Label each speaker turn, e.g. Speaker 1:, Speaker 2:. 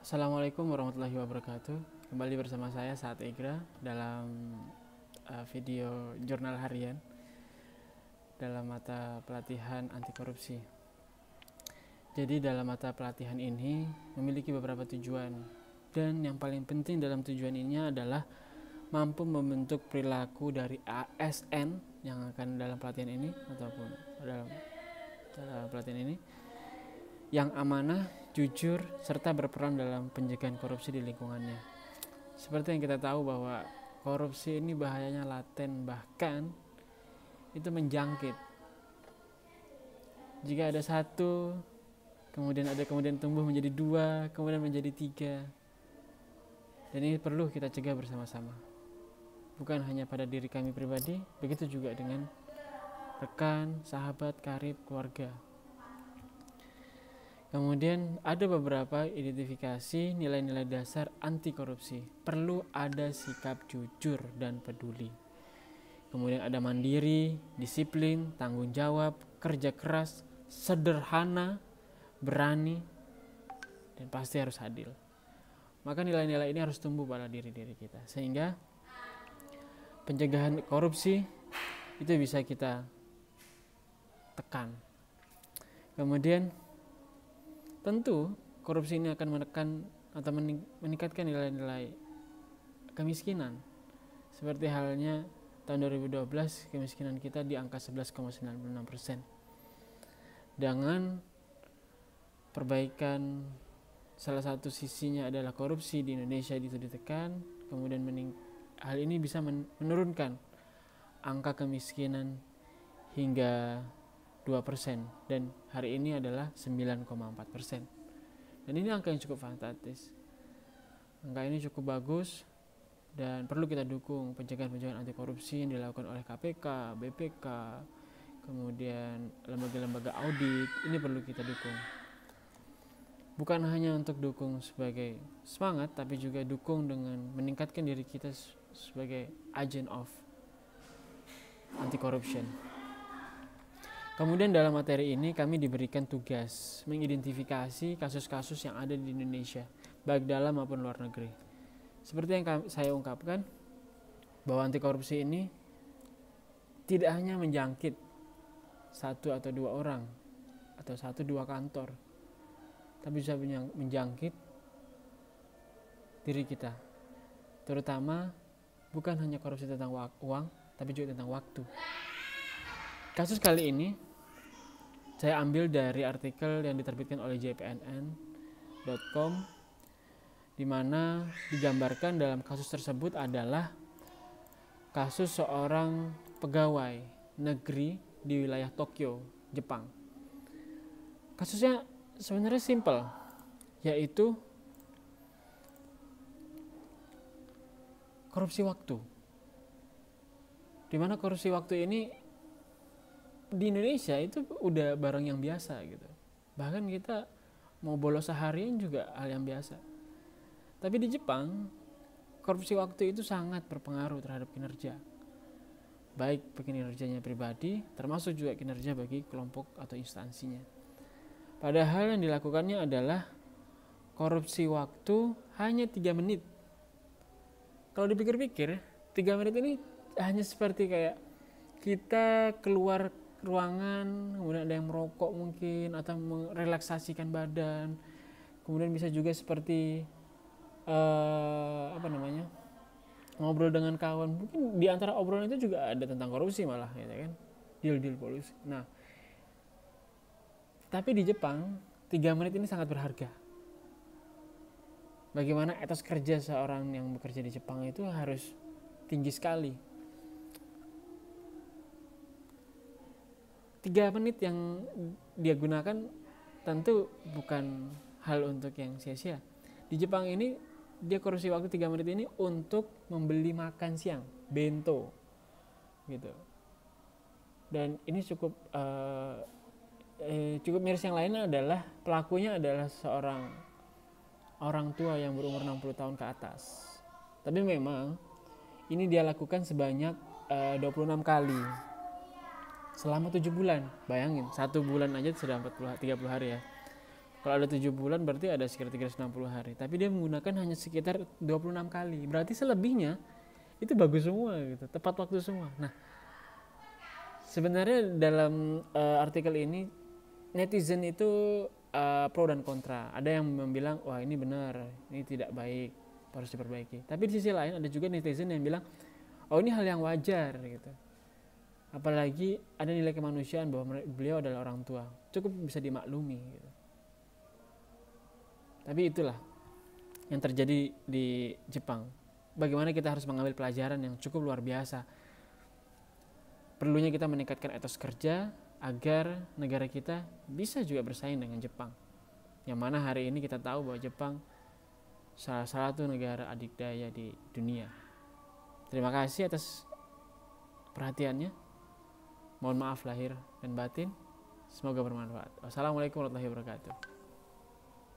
Speaker 1: Assalamualaikum warahmatullahi wabarakatuh. Kembali bersama saya Saat Igra dalam video jurnal harian dalam mata pelatihan anti korupsi. Jadi dalam mata pelatihan ini memiliki beberapa tujuan, dan yang paling penting dalam tujuan ini adalah mampu membentuk perilaku dari ASN yang akan dalam pelatihan ini ataupun dalam pelatihan ini yang amanah, jujur, serta berperan dalam pencegahan korupsi di lingkungannya. Seperti yang kita tahu bahwa korupsi ini bahayanya laten, bahkan itu menjangkit. Jika ada satu, kemudian tumbuh menjadi dua, kemudian menjadi tiga. Dan ini perlu kita cegah bersama-sama. Bukan hanya pada diri kami pribadi, begitu juga dengan rekan, sahabat, karib, keluarga. Kemudian ada beberapa identifikasi nilai-nilai dasar anti korupsi. Perlu ada sikap jujur dan peduli. Kemudian ada mandiri, disiplin, tanggung jawab, kerja keras, sederhana, berani, dan pasti harus adil. Maka nilai-nilai ini harus tumbuh pada diri-diri kita, sehingga pencegahan korupsi itu bisa kita tekan. Kemudian tentu korupsi ini akan menekan atau meningkatkan nilai-nilai kemiskinan. Seperti halnya tahun 2012 kemiskinan kita di angka 11,96%. Dengan perbaikan, salah satu sisinya adalah korupsi di Indonesia itu ditekan, kemudian hal ini bisa menurunkan angka kemiskinan hingga 2%, dan hari ini adalah 9,4%. Dan ini angka yang cukup fantastis. Angka ini cukup bagus dan perlu kita dukung pencegahan anti korupsi yang dilakukan oleh KPK, BPK, kemudian lembaga-lembaga audit. Ini perlu kita dukung. Bukan hanya untuk dukung sebagai semangat, tapi juga dukung dengan meningkatkan diri kita sebagai agent of anti corruption. Kemudian dalam materi ini kami diberikan tugas mengidentifikasi kasus-kasus yang ada di Indonesia, baik dalam maupun luar negeri. Seperti yang saya ungkapkan, bahwa anti korupsi ini tidak hanya menjangkit satu atau dua orang atau satu dua kantor, tapi bisa menjangkit diri kita. Terutama bukan hanya korupsi tentang uang, tapi juga tentang waktu. Kasus kali ini saya ambil dari artikel yang diterbitkan oleh jpnn.com, di mana digambarkan dalam kasus tersebut adalah kasus seorang pegawai negeri di wilayah Tokyo, Jepang. Kasusnya sebenarnya simpel, yaitu korupsi waktu. Di mana korupsi waktu ini di Indonesia itu udah barang yang biasa gitu. Bahkan kita mau bolos seharian juga hal yang biasa. Tapi di Jepang, korupsi waktu itu sangat berpengaruh terhadap kinerja. Baik kinerjanya pribadi, termasuk juga kinerja bagi kelompok atau instansinya. Padahal yang dilakukannya adalah korupsi waktu hanya 3 menit. Kalau dipikir-pikir, 3 menit ini hanya seperti kayak kita keluar ruangan, kemudian ada yang merokok mungkin, atau merelaksasikan badan. Kemudian bisa juga seperti ngobrol dengan kawan. Mungkin di antara obrolan itu juga ada tentang korupsi malah, gitu kan, deal korupsi. Nah, tapi di Jepang 3 menit ini sangat berharga. Bagaimana etos kerja seorang yang bekerja di Jepang itu harus tinggi sekali. 3 menit yang dia gunakan tentu bukan hal untuk yang sia-sia. Di Jepang ini dia korupsi waktu 3 menit ini untuk membeli makan siang, bento gitu. Dan ini cukup miris. Yang lainnya adalah pelakunya adalah seorang orang tua yang berumur 60 tahun ke atas. Tapi memang ini dia lakukan sebanyak 26 kali selama 7 bulan. Bayangin, 1 bulan aja sudah 30 hari ya. Kalau ada 7 bulan berarti ada sekitar 360 hari. Tapi dia menggunakan hanya sekitar 26 kali. Berarti selebihnya itu bagus semua gitu, tepat waktu semua. Nah, sebenarnya dalam artikel ini netizen itu pro dan kontra. Ada yang bilang wah ini benar, ini tidak baik, harus diperbaiki. Tapi di sisi lain ada juga netizen yang bilang oh ini hal yang wajar gitu. Apalagi ada nilai kemanusiaan bahwa beliau adalah orang tua, cukup bisa dimaklumi gitu. Tapi itulah yang terjadi di Jepang. Bagaimana kita harus mengambil pelajaran yang cukup luar biasa. Perlunya kita meningkatkan etos kerja agar negara kita bisa juga bersaing dengan Jepang. Yang mana hari ini kita tahu bahwa Jepang salah satu negara adidaya di dunia. Terima kasih atas perhatiannya. Mohon maaf lahir dan batin. Semoga bermanfaat. Wassalamualaikum warahmatullahi wabarakatuh.